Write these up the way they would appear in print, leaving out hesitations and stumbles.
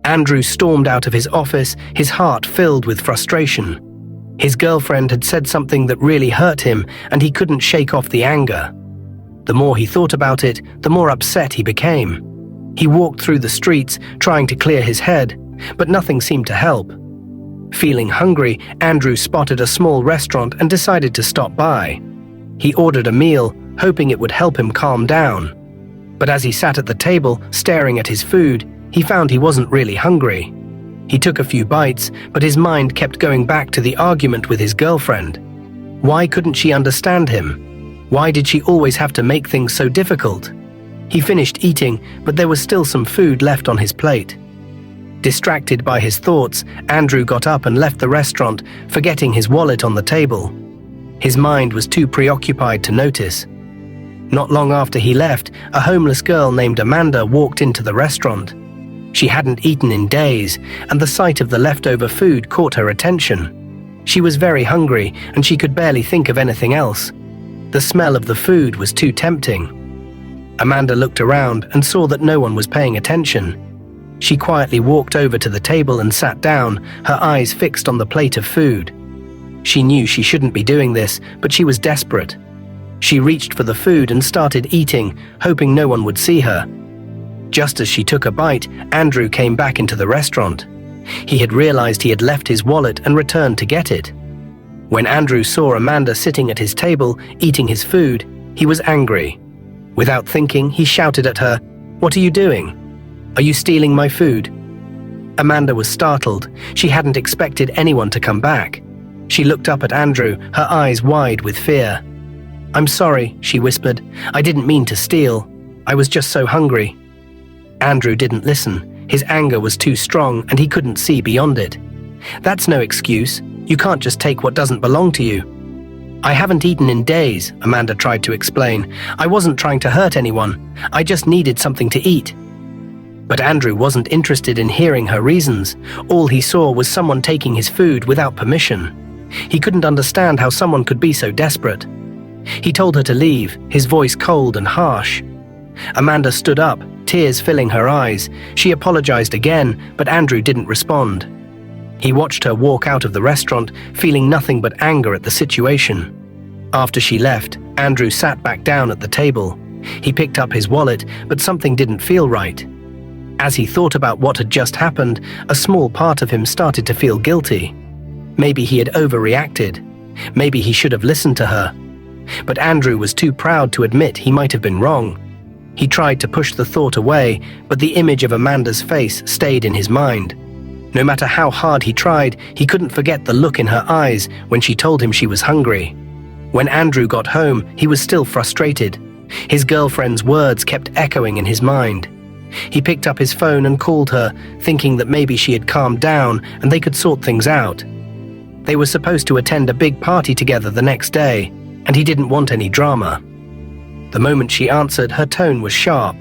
Andrew stormed out of his office, his heart filled with frustration. His girlfriend had said something that really hurt him, and he couldn't shake off the anger. The more he thought about it, the more upset he became. He walked through the streets, trying to clear his head, but nothing seemed to help. Feeling hungry, Andrew spotted a small restaurant and decided to stop by. He ordered a meal, hoping it would help him calm down. But as he sat at the table, staring at his food, he found he wasn't really hungry. He took a few bites, but his mind kept going back to the argument with his girlfriend. Why couldn't she understand him? Why did she always have to make things so difficult? He finished eating, but there was still some food left on his plate. Distracted by his thoughts, Andrew got up and left the restaurant, forgetting his wallet on the table. His mind was too preoccupied to notice. Not long after he left, a homeless girl named Amanda walked into the restaurant. She hadn't eaten in days, and the sight of the leftover food caught her attention. She was very hungry, and she could barely think of anything else. The smell of the food was too tempting. Amanda looked around and saw that no one was paying attention. She quietly walked over to the table and sat down, her eyes fixed on the plate of food. She knew she shouldn't be doing this, but she was desperate. She reached for the food and started eating, hoping no one would see her. Just as she took a bite, Andrew came back into the restaurant. He had realized he had left his wallet and returned to get it. When Andrew saw Amanda sitting at his table, eating his food, he was angry. Without thinking, he shouted at her, "What are you doing? Are you stealing my food?" Amanda was startled. She hadn't expected anyone to come back. She looked up at Andrew, her eyes wide with fear. "I'm sorry," she whispered. "I didn't mean to steal. I was just so hungry." Andrew didn't listen. His anger was too strong and he couldn't see beyond it. "That's no excuse. You can't just take what doesn't belong to you." "I haven't eaten in days," Amanda tried to explain. "I wasn't trying to hurt anyone. I just needed something to eat." But Andrew wasn't interested in hearing her reasons. All he saw was someone taking his food without permission. He couldn't understand how someone could be so desperate. He told her to leave, his voice cold and harsh. Amanda stood up, tears filling her eyes. She apologized again, but Andrew didn't respond. He watched her walk out of the restaurant, feeling nothing but anger at the situation. After she left, Andrew sat back down at the table. He picked up his wallet, but something didn't feel right. As he thought about what had just happened, a small part of him started to feel guilty. Maybe he had overreacted. Maybe he should have listened to her. But Andrew was too proud to admit he might have been wrong. He tried to push the thought away, but the image of Amanda's face stayed in his mind. No matter how hard he tried, he couldn't forget the look in her eyes when she told him she was hungry. When Andrew got home, he was still frustrated. His girlfriend's words kept echoing in his mind. He picked up his phone and called her, thinking that maybe she had calmed down and they could sort things out. They were supposed to attend a big party together the next day, and he didn't want any drama. The moment she answered, her tone was sharp.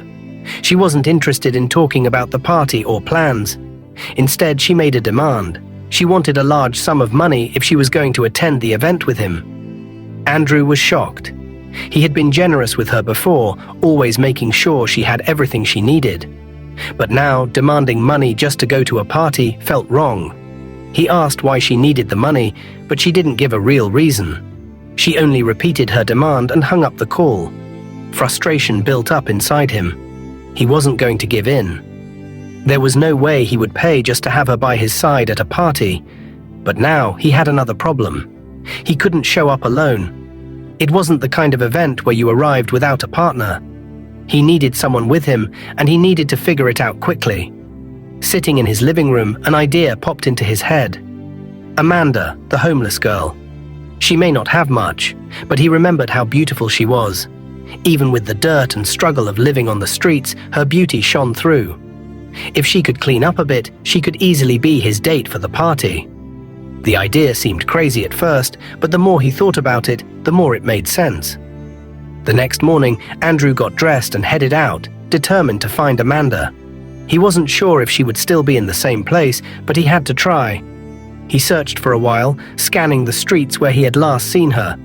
She wasn't interested in talking about the party or plans. Instead, she made a demand. She wanted a large sum of money if she was going to attend the event with him. Andrew was shocked. He had been generous with her before, always making sure she had everything she needed. But now, demanding money just to go to a party felt wrong. He asked why she needed the money, but she didn't give a real reason. She only repeated her demand and hung up the call. Frustration built up inside him. He wasn't going to give in. There was no way he would pay just to have her by his side at a party. But now he had another problem. He couldn't show up alone. It wasn't the kind of event where you arrived without a partner. He needed someone with him, and he needed to figure it out quickly. Sitting in his living room, an idea popped into his head. Amanda, the homeless girl. She may not have much, but he remembered how beautiful she was. Even with the dirt and struggle of living on the streets, her beauty shone through. If she could clean up a bit, she could easily be his date for the party. The idea seemed crazy at first, but the more he thought about it, the more it made sense. The next morning, Andrew got dressed and headed out, determined to find Amanda. He wasn't sure if she would still be in the same place, but he had to try. He searched for a while, scanning the streets where he had last seen her.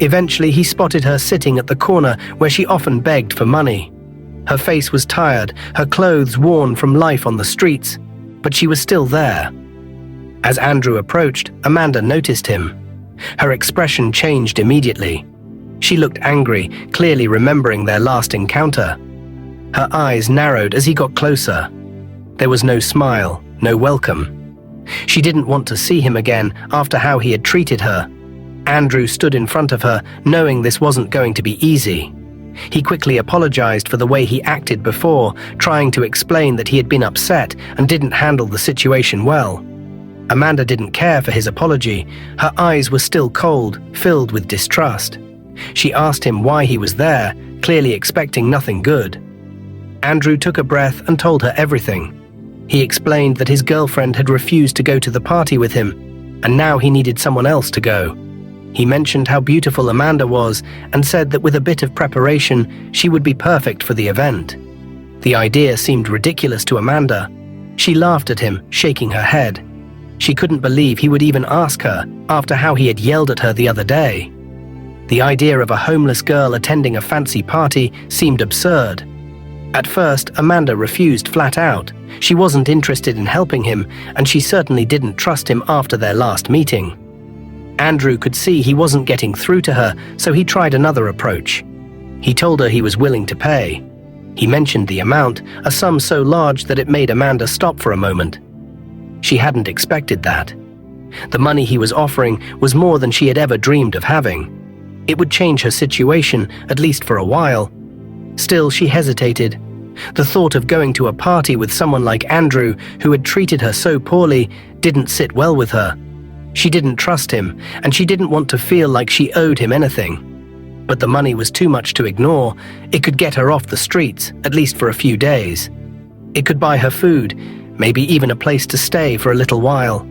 Eventually, he spotted her sitting at the corner where she often begged for money. Her face was tired, her clothes worn from life on the streets. but she was still there. As Andrew approached, Amanda noticed him. Her expression changed immediately. She looked angry, clearly remembering their last encounter. Her eyes narrowed as he got closer. There was no smile, no welcome. She didn't want to see him again after how he had treated her. Andrew stood in front of her, knowing this wasn't going to be easy. He quickly apologized for the way he acted before, trying to explain that he had been upset and didn't handle the situation well. Amanda didn't care for his apology. Her eyes were still cold, filled with distrust. She asked him why he was there, clearly expecting nothing good. Andrew took a breath and told her everything. He explained that his girlfriend had refused to go to the party with him, and now he needed someone else to go. He mentioned how beautiful Amanda was and said that with a bit of preparation, she would be perfect for the event. The idea seemed ridiculous to Amanda. She laughed at him, shaking her head. She couldn't believe he would even ask her after how he had yelled at her the other day. The idea of a homeless girl attending a fancy party seemed absurd. At first, Amanda refused flat out. She wasn't interested in helping him, and she certainly didn't trust him after their last meeting. Andrew could see he wasn't getting through to her, so he tried another approach. He told her he was willing to pay. He mentioned the amount, a sum so large that it made Amanda stop for a moment. She hadn't expected that. The money he was offering was more than she had ever dreamed of having. It would change her situation, at least for a while. Still, she hesitated. The thought of going to a party with someone like Andrew, who had treated her so poorly, didn't sit well with her. She didn't trust him, and she didn't want to feel like she owed him anything. But the money was too much to ignore. It could get her off the streets, at least for a few days. It could buy her food, maybe even a place to stay for a little while.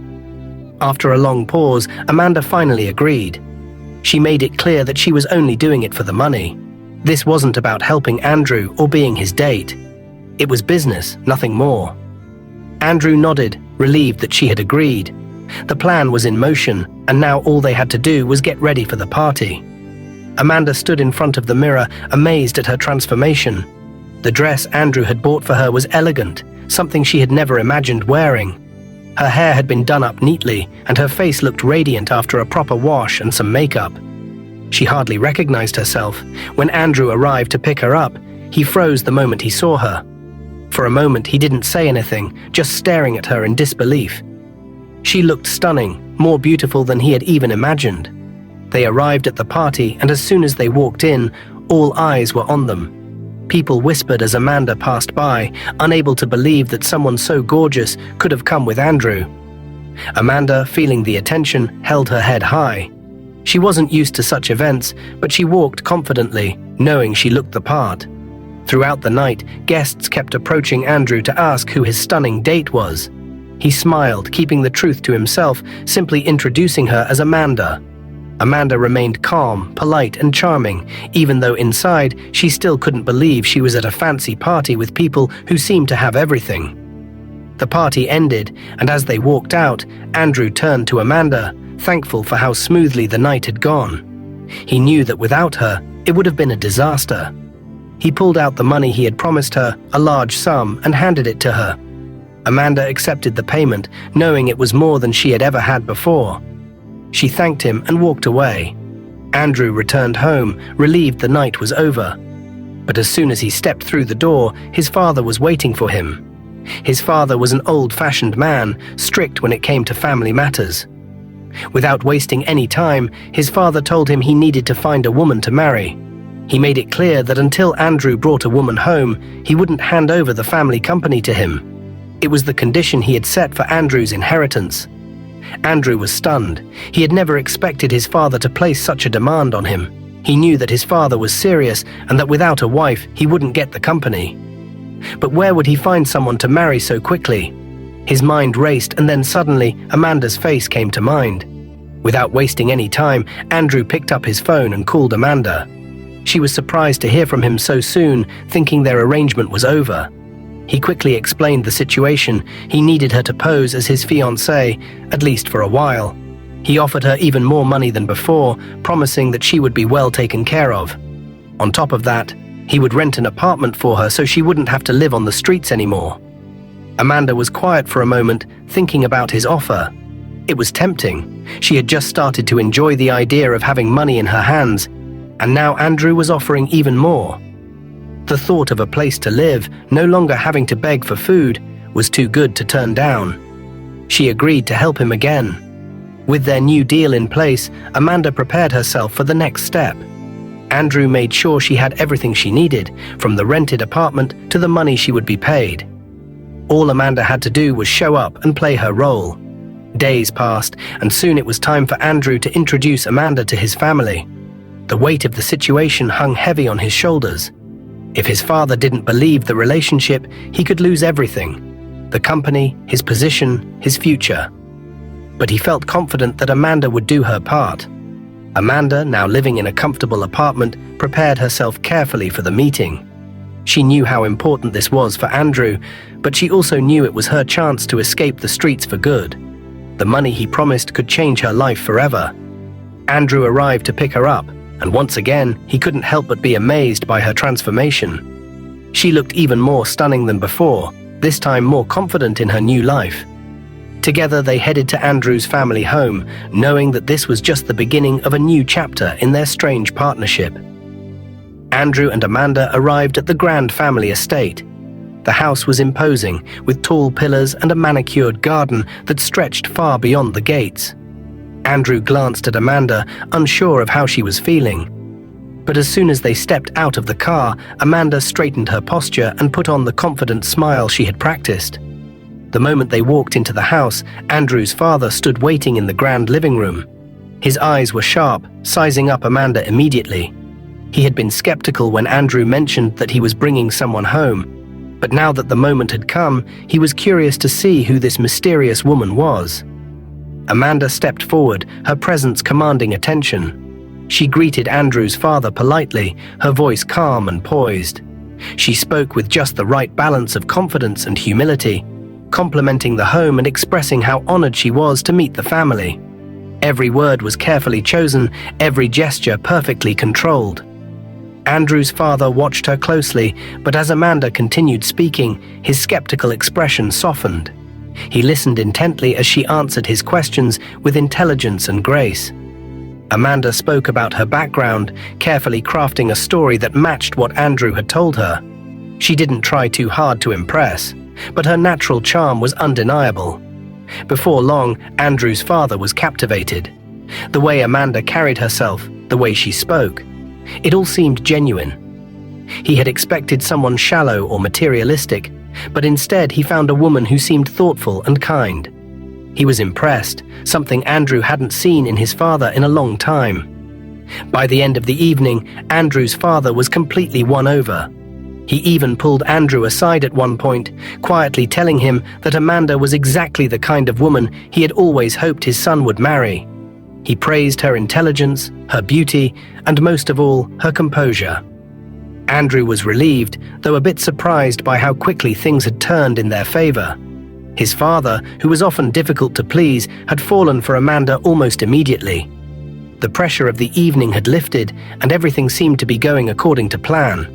After a long pause, Amanda finally agreed. She made it clear that she was only doing it for the money. This wasn't about helping Andrew or being his date. It was business, nothing more. Andrew nodded, relieved that she had agreed. The plan was in motion, and now all they had to do was get ready for the party. Amanda stood in front of the mirror, amazed at her transformation. The dress Andrew had bought for her was elegant, something she had never imagined wearing. Her hair had been done up neatly, and her face looked radiant after a proper wash and some makeup. She hardly recognized herself. When Andrew arrived to pick her up, he froze the moment he saw her. For a moment, he didn't say anything, just staring at her in disbelief. She looked stunning, more beautiful than he had even imagined. They arrived at the party, and as soon as they walked in, all eyes were on them. People whispered as Amanda passed by, unable to believe that someone so gorgeous could have come with Andrew. Amanda, feeling the attention, held her head high. She wasn't used to such events, but she walked confidently, knowing she looked the part. Throughout the night, guests kept approaching Andrew to ask who his stunning date was. He smiled, keeping the truth to himself, simply introducing her as Amanda. Amanda remained calm, polite, and charming, even though inside she still couldn't believe she was at a fancy party with people who seemed to have everything. The party ended, and as they walked out, Andrew turned to Amanda, thankful for how smoothly the night had gone. He knew that without her, it would have been a disaster. He pulled out the money he had promised her, a large sum, and handed it to her. Amanda accepted the payment, knowing it was more than she had ever had before. She thanked him and walked away. Andrew returned home, relieved the night was over. But as soon as he stepped through the door, his father was waiting for him. His father was an old-fashioned man, strict when it came to family matters. Without wasting any time, his father told him he needed to find a woman to marry. He made it clear that until Andrew brought a woman home, he wouldn't hand over the family company to him. It was the condition he had set for Andrew's inheritance. Andrew was stunned. He had never expected his father to place such a demand on him. He knew that his father was serious and that without a wife, he wouldn't get the company. But where would he find someone to marry so quickly? His mind raced, and then suddenly, Amanda's face came to mind. Without wasting any time, Andrew picked up his phone and called Amanda. She was surprised to hear from him so soon, thinking their arrangement was over. He quickly explained the situation. He needed her to pose as his fiancée, at least for a while. He offered her even more money than before, promising that she would be well taken care of. On top of that, he would rent an apartment for her so she wouldn't have to live on the streets anymore. Amanda was quiet for a moment, thinking about his offer. It was tempting. She had just started to enjoy the idea of having money in her hands, and now Andrew was offering even more. The thought of a place to live, no longer having to beg for food, was too good to turn down. She agreed to help him again. With their new deal in place, Amanda prepared herself for the next step. Andrew made sure she had everything she needed, from the rented apartment to the money she would be paid. All Amanda had to do was show up and play her role. Days passed, and soon it was time for Andrew to introduce Amanda to his family. The weight of the situation hung heavy on his shoulders. If his father didn't believe the relationship, he could lose everything: the company, his position, his future. But he felt confident that Amanda would do her part. Amanda, now living in a comfortable apartment, prepared herself carefully for the meeting. She knew how important this was for Andrew, but she also knew it was her chance to escape the streets for good. The money he promised could change her life forever. Andrew arrived to pick her up, and once again, he couldn't help but be amazed by her transformation. She looked even more stunning than before, this time more confident in her new life. Together, they headed to Andrew's family home, knowing that this was just the beginning of a new chapter in their strange partnership. Andrew and Amanda arrived at the grand family estate. The house was imposing, with tall pillars and a manicured garden that stretched far beyond the gates. Andrew glanced at Amanda, unsure of how she was feeling. But as soon as they stepped out of the car, Amanda straightened her posture and put on the confident smile she had practiced. The moment they walked into the house, Andrew's father stood waiting in the grand living room. His eyes were sharp, sizing up Amanda immediately. He had been skeptical when Andrew mentioned that he was bringing someone home, but now that the moment had come, he was curious to see who this mysterious woman was. Amanda stepped forward, her presence commanding attention. She greeted Andrew's father politely, her voice calm and poised. She spoke with just the right balance of confidence and humility, complimenting the home and expressing how honored she was to meet the family. Every word was carefully chosen, every gesture perfectly controlled. Andrew's father watched her closely, but as Amanda continued speaking, his skeptical expression softened. He listened intently as she answered his questions with intelligence and grace. Amanda spoke about her background, carefully crafting a story that matched what Andrew had told her. She didn't try too hard to impress, but her natural charm was undeniable. Before long, Andrew's father was captivated. The way Amanda carried herself, the way she spoke, it all seemed genuine. He had expected someone shallow or materialistic, but instead he found a woman who seemed thoughtful and kind. He was impressed, something Andrew hadn't seen in his father in a long time. By the end of the evening, Andrew's father was completely won over. He even pulled Andrew aside at one point, quietly telling him that Amanda was exactly the kind of woman he had always hoped his son would marry. He praised her intelligence, her beauty, and most of all, her composure. Andrew was relieved, though a bit surprised by how quickly things had turned in their favor. His father, who was often difficult to please, had fallen for Amanda almost immediately. The pressure of the evening had lifted, and everything seemed to be going according to plan.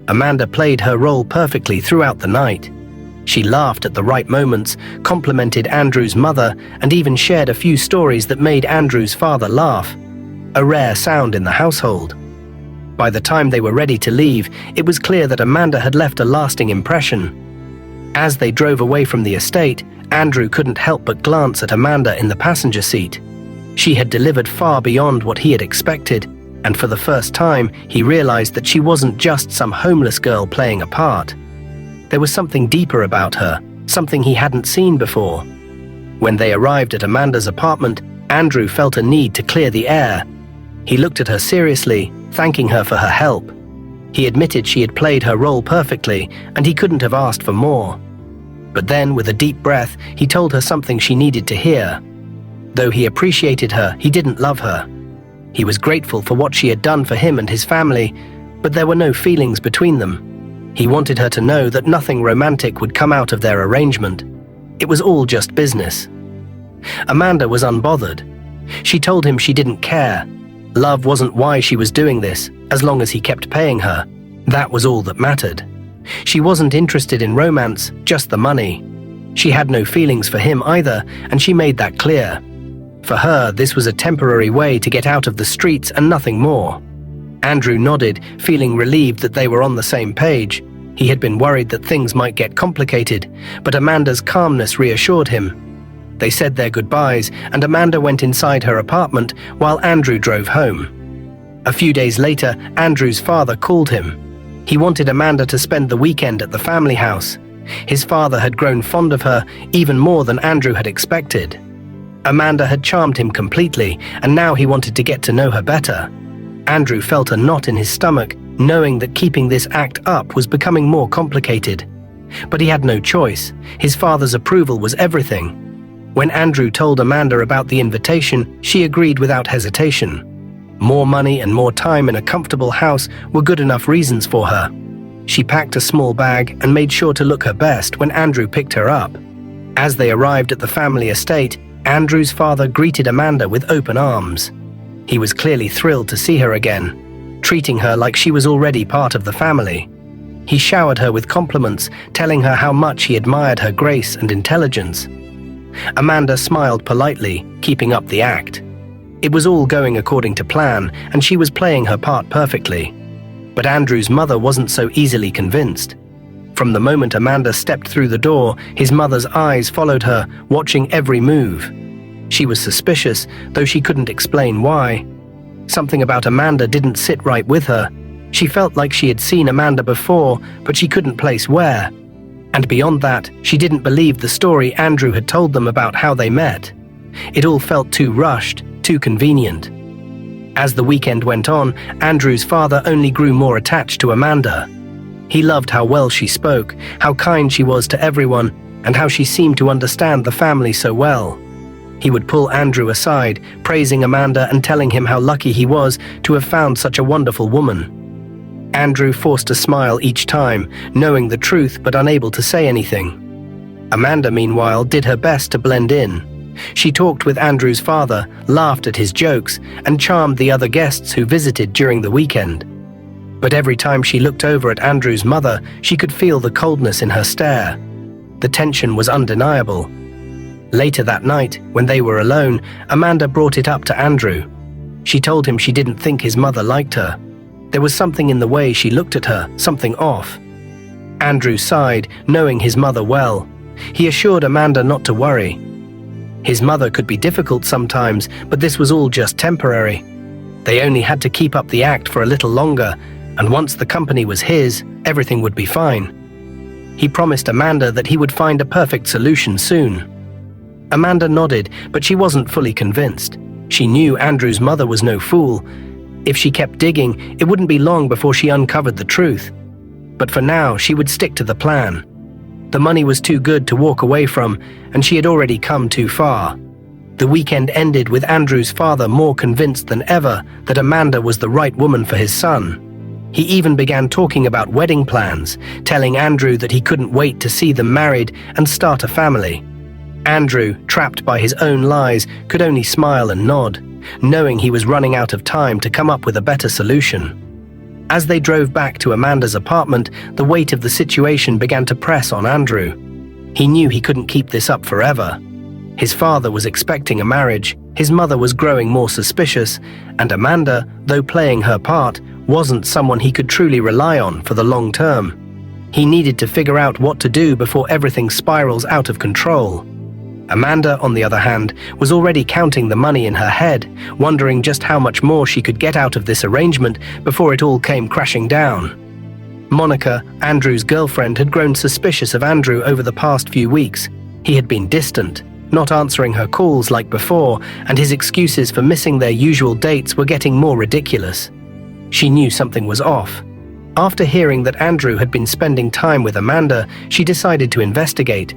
Amanda played her role perfectly throughout the night. She laughed at the right moments, complimented Andrew's mother, and even shared a few stories that made Andrew's father laugh, a rare sound in the household. By the time they were ready to leave, it was clear that Amanda had left a lasting impression. As they drove away from the estate, Andrew couldn't help but glance at Amanda in the passenger seat. She had delivered far beyond what he had expected, and for the first time, he realized that she wasn't just some homeless girl playing a part. There was something deeper about her, something he hadn't seen before. When they arrived at Amanda's apartment, Andrew felt a need to clear the air. He looked at her seriously, thanking her for her help. He admitted she had played her role perfectly, and he couldn't have asked for more. But then, with a deep breath, he told her something she needed to hear. Though he appreciated her, he didn't love her. He was grateful for what she had done for him and his family, but there were no feelings between them. He wanted her to know that nothing romantic would come out of their arrangement. It was all just business. Amanda was unbothered. She told him she didn't care. Love wasn't why she was doing this, as long as he kept paying her. That was all that mattered. She wasn't interested in romance, just the money. She had no feelings for him either, and she made that clear. For her, this was a temporary way to get out of the streets and nothing more. Andrew nodded, feeling relieved that they were on the same page. He had been worried that things might get complicated, but Amanda's calmness reassured him. They said their goodbyes, and Amanda went inside her apartment while Andrew drove home. A few days later, Andrew's father called him. He wanted Amanda to spend the weekend at the family house. His father had grown fond of her, even more than Andrew had expected. Amanda had charmed him completely, and now he wanted to get to know her better. Andrew felt a knot in his stomach, knowing that keeping this act up was becoming more complicated. But he had no choice. His father's approval was everything. When Andrew told Amanda about the invitation, she agreed without hesitation. More money and more time in a comfortable house were good enough reasons for her. She packed a small bag and made sure to look her best when Andrew picked her up. As they arrived at the family estate, Andrew's father greeted Amanda with open arms. He was clearly thrilled to see her again, treating her like she was already part of the family. He showered her with compliments, telling her how much he admired her grace and intelligence. Amanda smiled politely, keeping up the act. It was all going according to plan, and she was playing her part perfectly. But Andrew's mother wasn't so easily convinced. From the moment Amanda stepped through the door, his mother's eyes followed her, watching every move. She was suspicious, though she couldn't explain why. Something about Amanda didn't sit right with her. She felt like she had seen Amanda before, but she couldn't place where. And beyond that, she didn't believe the story Andrew had told them about how they met. It all felt too rushed, too convenient. As the weekend went on, Andrew's father only grew more attached to Amanda. He loved how well she spoke, how kind she was to everyone, and how she seemed to understand the family so well. He would pull Andrew aside, praising Amanda and telling him how lucky he was to have found such a wonderful woman. Andrew forced a smile each time, knowing the truth but unable to say anything. Amanda, meanwhile, did her best to blend in. She talked with Andrew's father, laughed at his jokes, and charmed the other guests who visited during the weekend. But every time she looked over at Andrew's mother, she could feel the coldness in her stare. The tension was undeniable. Later that night, when they were alone, Amanda brought it up to Andrew. She told him she didn't think his mother liked her. There was something in the way she looked at her, something off. Andrew sighed, knowing his mother well. He assured Amanda not to worry. His mother could be difficult sometimes, but this was all just temporary. They only had to keep up the act for a little longer, and once the company was his, everything would be fine. He promised Amanda that he would find a perfect solution soon. Amanda nodded, but she wasn't fully convinced. She knew Andrew's mother was no fool. If she kept digging, it wouldn't be long before she uncovered the truth. But for now, she would stick to the plan. The money was too good to walk away from, and she had already come too far. The weekend ended with Andrew's father more convinced than ever that Amanda was the right woman for his son. He even began talking about wedding plans, telling Andrew that he couldn't wait to see them married and start a family. Andrew, trapped by his own lies, could only smile and nod, knowing he was running out of time to come up with a better solution. As they drove back to Amanda's apartment, the weight of the situation began to press on Andrew. He knew he couldn't keep this up forever. His father was expecting a marriage, his mother was growing more suspicious, and Amanda, though playing her part, wasn't someone he could truly rely on for the long term. He needed to figure out what to do before everything spirals out of control. Amanda, on the other hand, was already counting the money in her head, wondering just how much more she could get out of this arrangement before it all came crashing down. Monica, Andrew's girlfriend, had grown suspicious of Andrew over the past few weeks. He had been distant, not answering her calls like before, and his excuses for missing their usual dates were getting more ridiculous. She knew something was off. After hearing that Andrew had been spending time with Amanda, she decided to investigate.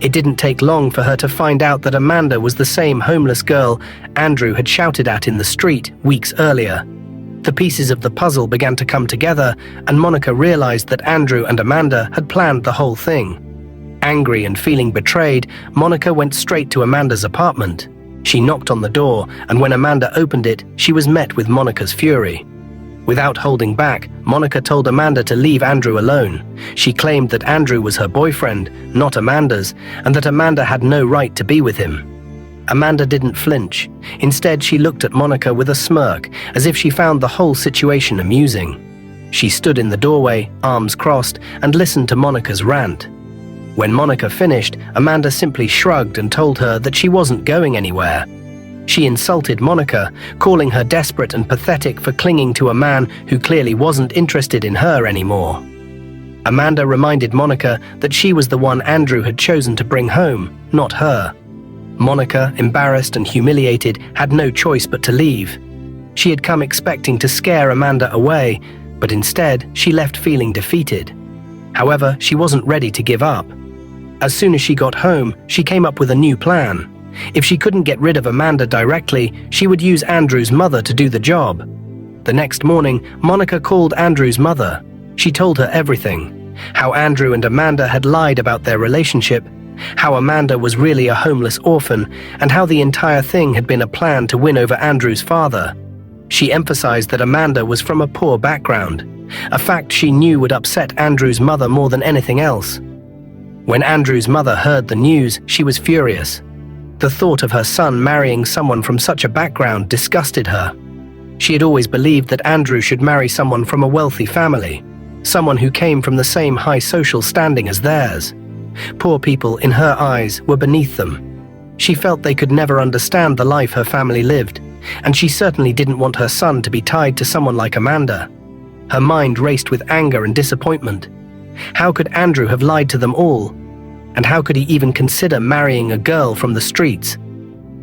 It didn't take long for her to find out that Amanda was the same homeless girl Andrew had shouted at in the street weeks earlier. The pieces of the puzzle began to come together, and Monica realized that Andrew and Amanda had planned the whole thing. Angry and feeling betrayed, Monica went straight to Amanda's apartment. She knocked on the door, and when Amanda opened it, she was met with Monica's fury. Without holding back, Monica told Amanda to leave Andrew alone. She claimed that Andrew was her boyfriend, not Amanda's, and that Amanda had no right to be with him. Amanda didn't flinch. Instead, she looked at Monica with a smirk, as if she found the whole situation amusing. She stood in the doorway, arms crossed, and listened to Monica's rant. When Monica finished, Amanda simply shrugged and told her that she wasn't going anywhere. She insulted Monica, calling her desperate and pathetic for clinging to a man who clearly wasn't interested in her anymore. Amanda reminded Monica that she was the one Andrew had chosen to bring home, not her. Monica, embarrassed and humiliated, had no choice but to leave. She had come expecting to scare Amanda away, but instead she left feeling defeated. However, she wasn't ready to give up. As soon as she got home, she came up with a new plan. If she couldn't get rid of Amanda directly, she would use Andrew's mother to do the job. The next morning, Monica called Andrew's mother. She told her everything: how Andrew and Amanda had lied about their relationship, how Amanda was really a homeless orphan, and how the entire thing had been a plan to win over Andrew's father. She emphasized that Amanda was from a poor background, a fact she knew would upset Andrew's mother more than anything else. When Andrew's mother heard the news, she was furious. The thought of her son marrying someone from such a background disgusted her. She had always believed that Andrew should marry someone from a wealthy family, someone who came from the same high social standing as theirs. Poor people, in her eyes, were beneath them. She felt they could never understand the life her family lived, and she certainly didn't want her son to be tied to someone like Amanda. Her mind raced with anger and disappointment. How could Andrew have lied to them all? And how could he even consider marrying a girl from the streets?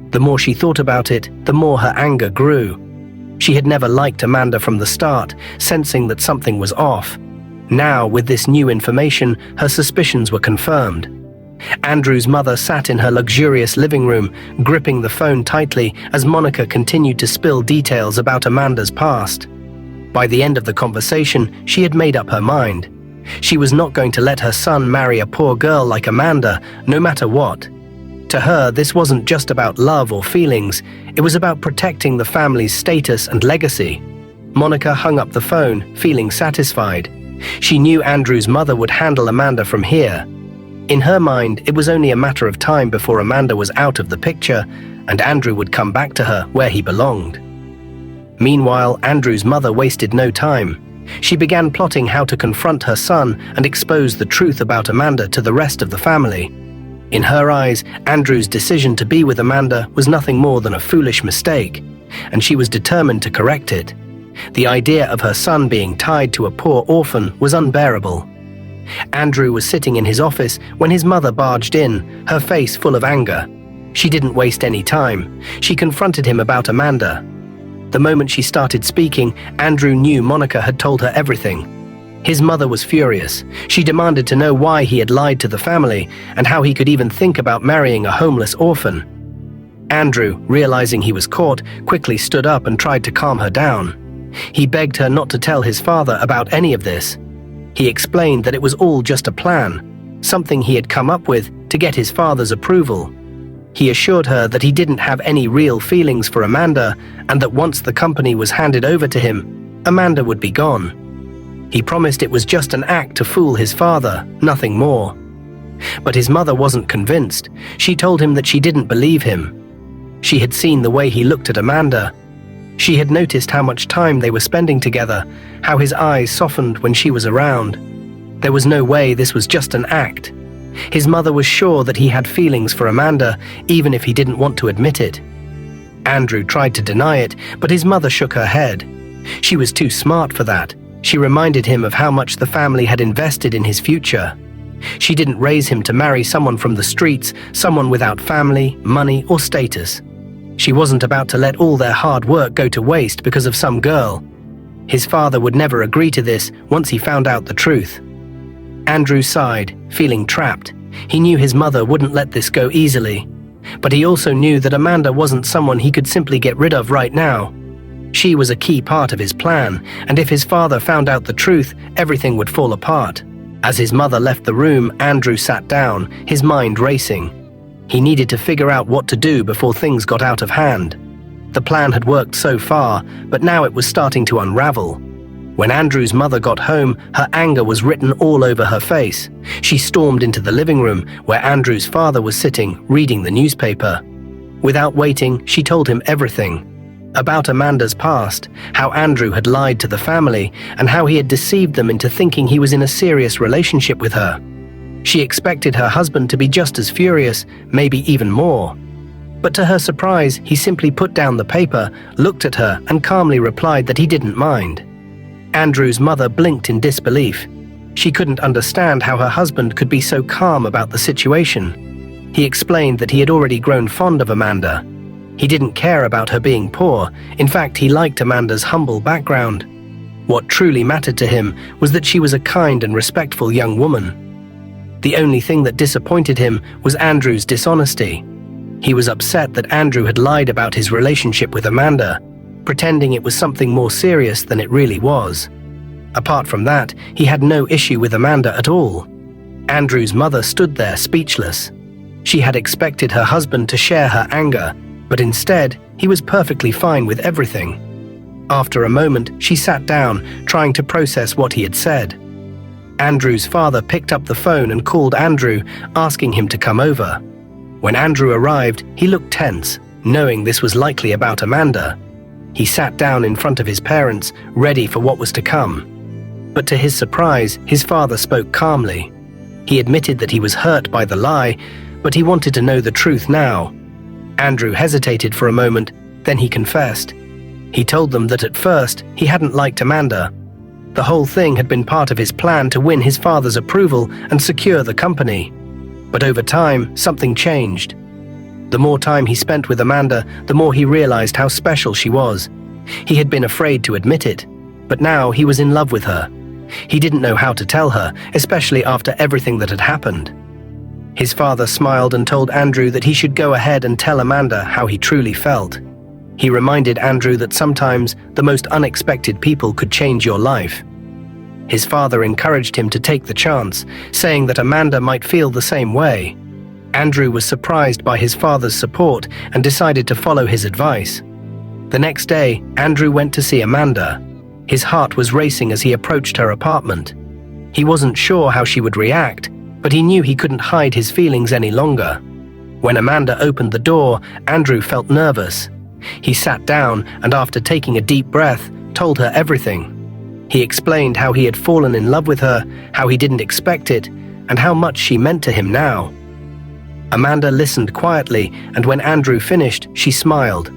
The more she thought about it, the more her anger grew. She had never liked Amanda from the start, sensing that something was off. Now, with this new information, her suspicions were confirmed. Andrew's mother sat in her luxurious living room, gripping the phone tightly as Monica continued to spill details about Amanda's past. By the end of the conversation, she had made up her mind. She was not going to let her son marry a poor girl like Amanda, no matter what. To her, this wasn't just about love or feelings, it was about protecting the family's status and legacy. Monica hung up the phone, feeling satisfied. She knew Andrew's mother would handle Amanda from here. In her mind, it was only a matter of time before Amanda was out of the picture, and Andrew would come back to her where he belonged. Meanwhile, Andrew's mother wasted no time. She began plotting how to confront her son and expose the truth about Amanda to the rest of the family. In her eyes, Andrew's decision to be with Amanda was nothing more than a foolish mistake, and she was determined to correct it. The idea of her son being tied to a poor orphan was unbearable. Andrew was sitting in his office when his mother barged in, her face full of anger. She didn't waste any time. She confronted him about Amanda. The moment she started speaking, Andrew knew Monica had told her everything. His mother was furious. She demanded to know why he had lied to the family and how he could even think about marrying a homeless orphan. Andrew, realizing he was caught, quickly stood up and tried to calm her down. He begged her not to tell his father about any of this. He explained that it was all just a plan, something he had come up with to get his father's approval. He assured her that he didn't have any real feelings for Amanda and that once the company was handed over to him, Amanda would be gone. He promised it was just an act to fool his father, nothing more. But his mother wasn't convinced. She told him that she didn't believe him. She had seen the way he looked at Amanda. She had noticed how much time they were spending together, how his eyes softened when she was around. There was no way this was just an act. His mother was sure that he had feelings for Amanda, even if he didn't want to admit it. Andrew tried to deny it, but his mother shook her head. She was too smart for that. She reminded him of how much the family had invested in his future. She didn't raise him to marry someone from the streets, someone without family, money, or status. She wasn't about to let all their hard work go to waste because of some girl. His father would never agree to this once he found out the truth. Andrew sighed, feeling trapped. He knew his mother wouldn't let this go easily. But he also knew that Amanda wasn't someone he could simply get rid of right now. She was a key part of his plan, and if his father found out the truth, everything would fall apart. As his mother left the room, Andrew sat down, his mind racing. He needed to figure out what to do before things got out of hand. The plan had worked so far, but now it was starting to unravel. When Andrew's mother got home, her anger was written all over her face. She stormed into the living room where Andrew's father was sitting, reading the newspaper. Without waiting, she told him everything. About Amanda's past, how Andrew had lied to the family, and how he had deceived them into thinking he was in a serious relationship with her. She expected her husband to be just as furious, maybe even more. But to her surprise, he simply put down the paper, looked at her, and calmly replied that he didn't mind. Andrew's mother blinked in disbelief. She couldn't understand how her husband could be so calm about the situation. He explained that he had already grown fond of Amanda. He didn't care about her being poor. In fact, he liked Amanda's humble background. What truly mattered to him was that she was a kind and respectful young woman. The only thing that disappointed him was Andrew's dishonesty. He was upset that Andrew had lied about his relationship with Amanda, pretending it was something more serious than it really was. Apart from that, he had no issue with Amanda at all. Andrew's mother stood there speechless. She had expected her husband to share her anger, but instead, he was perfectly fine with everything. After a moment, she sat down, trying to process what he had said. Andrew's father picked up the phone and called Andrew, asking him to come over. When Andrew arrived, he looked tense, knowing this was likely about Amanda. He sat down in front of his parents, ready for what was to come. But to his surprise, his father spoke calmly. He admitted that he was hurt by the lie, but he wanted to know the truth now. Andrew hesitated for a moment, then he confessed. He told them that at first, he hadn't liked Amanda. The whole thing had been part of his plan to win his father's approval and secure the company. But over time, something changed. The more time he spent with Amanda, the more he realized how special she was. He had been afraid to admit it, but now he was in love with her. He didn't know how to tell her, especially after everything that had happened. His father smiled and told Andrew that he should go ahead and tell Amanda how he truly felt. He reminded Andrew that sometimes the most unexpected people could change your life. His father encouraged him to take the chance, saying that Amanda might feel the same way. Andrew was surprised by his father's support and decided to follow his advice. The next day, Andrew went to see Amanda. His heart was racing as he approached her apartment. He wasn't sure how she would react, but he knew he couldn't hide his feelings any longer. When Amanda opened the door, Andrew felt nervous. He sat down and, after taking a deep breath, told her everything. He explained how he had fallen in love with her, how he didn't expect it, and how much she meant to him now. Amanda listened quietly, and when Andrew finished, she smiled.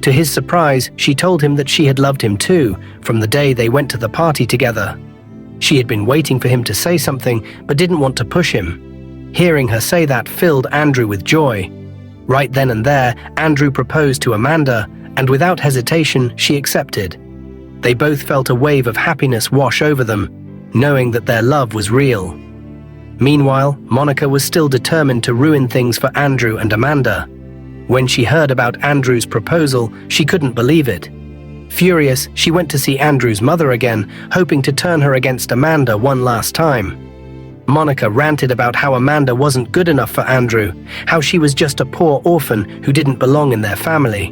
To his surprise, she told him that she had loved him too, from the day they went to the party together. She had been waiting for him to say something, but didn't want to push him. Hearing her say that filled Andrew with joy. Right then and there, Andrew proposed to Amanda, and without hesitation, she accepted. They both felt a wave of happiness wash over them, knowing that their love was real. Meanwhile, Monica was still determined to ruin things for Andrew and Amanda. When she heard about Andrew's proposal, she couldn't believe it. Furious, she went to see Andrew's mother again, hoping to turn her against Amanda one last time. Monica ranted about how Amanda wasn't good enough for Andrew, how she was just a poor orphan who didn't belong in their family.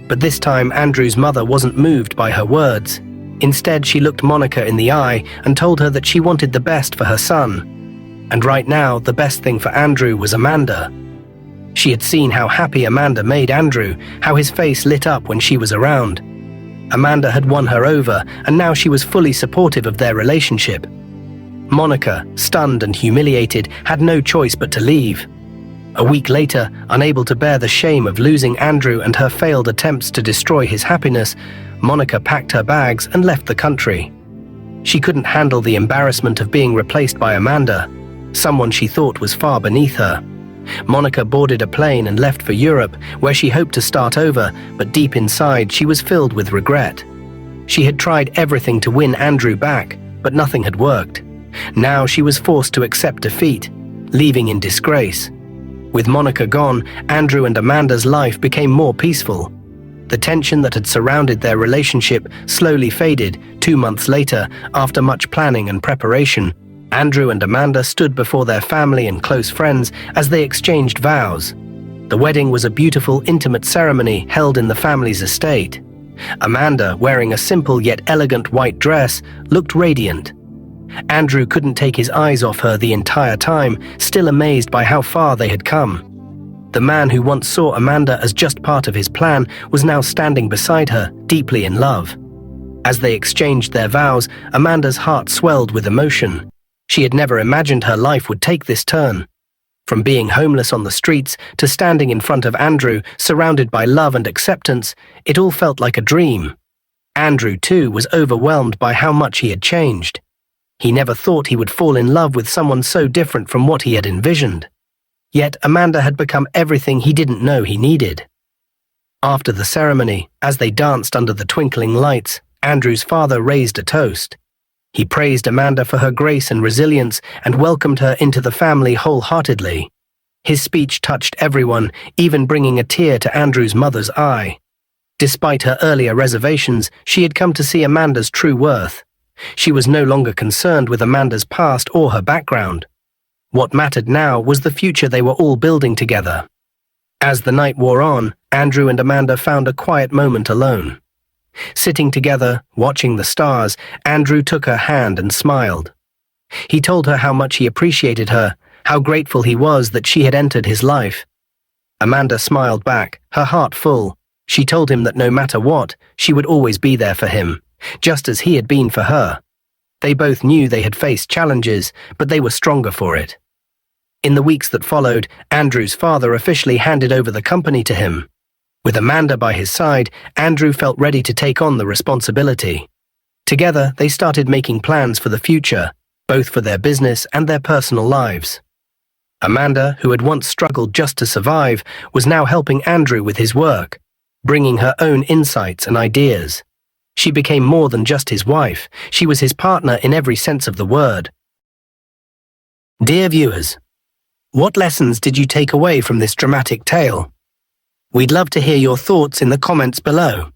But this time, Andrew's mother wasn't moved by her words. Instead, she looked Monica in the eye and told her that she wanted the best for her son. And right now, the best thing for Andrew was Amanda. She had seen how happy Amanda made Andrew, how his face lit up when she was around. Amanda had won her over, and now she was fully supportive of their relationship. Monica, stunned and humiliated, had no choice but to leave. A week later, unable to bear the shame of losing Andrew and her failed attempts to destroy his happiness, Monica packed her bags and left the country. She couldn't handle the embarrassment of being replaced by Amanda, someone she thought was far beneath her. Monica boarded a plane and left for Europe, where she hoped to start over, but deep inside she was filled with regret. She had tried everything to win Andrew back, but nothing had worked. Now she was forced to accept defeat, leaving in disgrace. With Monica gone, Andrew and Amanda's life became more peaceful. The tension that had surrounded their relationship slowly faded 2 months later, after much planning and preparation. Andrew and Amanda stood before their family and close friends as they exchanged vows. The wedding was a beautiful, intimate ceremony held in the family's estate. Amanda, wearing a simple yet elegant white dress, looked radiant. Andrew couldn't take his eyes off her the entire time, still amazed by how far they had come. The man who once saw Amanda as just part of his plan was now standing beside her, deeply in love. As they exchanged their vows, Amanda's heart swelled with emotion. She had never imagined her life would take this turn. From being homeless on the streets to standing in front of Andrew, surrounded by love and acceptance, it all felt like a dream. Andrew, too, was overwhelmed by how much he had changed. He never thought he would fall in love with someone so different from what he had envisioned. Yet Amanda had become everything he didn't know he needed. After the ceremony, as they danced under the twinkling lights, Andrew's father raised a toast. He praised Amanda for her grace and resilience and welcomed her into the family wholeheartedly. His speech touched everyone, even bringing a tear to Andrew's mother's eye. Despite her earlier reservations, she had come to see Amanda's true worth. She was no longer concerned with Amanda's past or her background. What mattered now was the future they were all building together. As the night wore on, Andrew and Amanda found a quiet moment alone. Sitting together, watching the stars, Andrew took her hand and smiled. He told her how much he appreciated her, how grateful he was that she had entered his life. Amanda smiled back, her heart full. She told him that no matter what, she would always be there for him, just as he had been for her. They both knew they had faced challenges, but they were stronger for it. In the weeks that followed, Andrew's father officially handed over the company to him. With Amanda by his side, Andrew felt ready to take on the responsibility. Together, they started making plans for the future, both for their business and their personal lives. Amanda, who had once struggled just to survive, was now helping Andrew with his work, bringing her own insights and ideas. She became more than just his wife. She was his partner in every sense of the word. Dear viewers, what lessons did you take away from this dramatic tale? We'd love to hear your thoughts in the comments below.